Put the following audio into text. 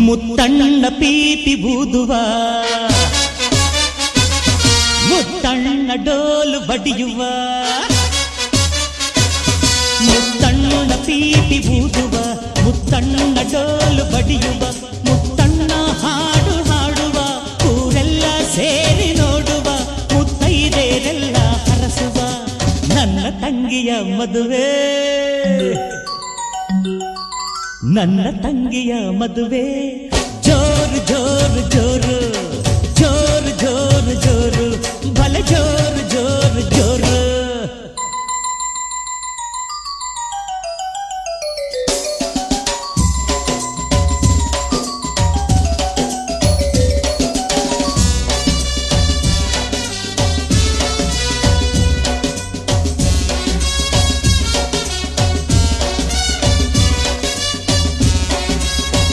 ಮುತ್ತಣ್ಣ ಪೀಪಿ ಬೂದುವ ಮುತ್ತಣ್ಣ ಡೋಲು ಬಡಿಯುವ ಮುತ್ತಣ್ಣ ಪೀಪಿ ಬೂದುವ ಮುತ್ತಣ್ಣ ಡೋಲು ಬಡಿಯುವ ಮುತ್ತಣ್ಣ ಹಾಡು ಹಾಡುವ ಊರೆಲ್ಲ ಸೇರಿ ನೋಡುವ ಮುತ್ತೈದೆರೆಲ್ಲ ಹರಸುವ ನನ್ನ ತಂಗಿಯ ಮದುವೆ ನನ್ನ ತಂಗಿಯ ಮದುವೆ ಜೋರು ಜೋರು ಜೋರು ಜೋರು ಜೋರು ಜೋರು ಭಲೆ ಜೋರು ಜೋರು ಜೋರು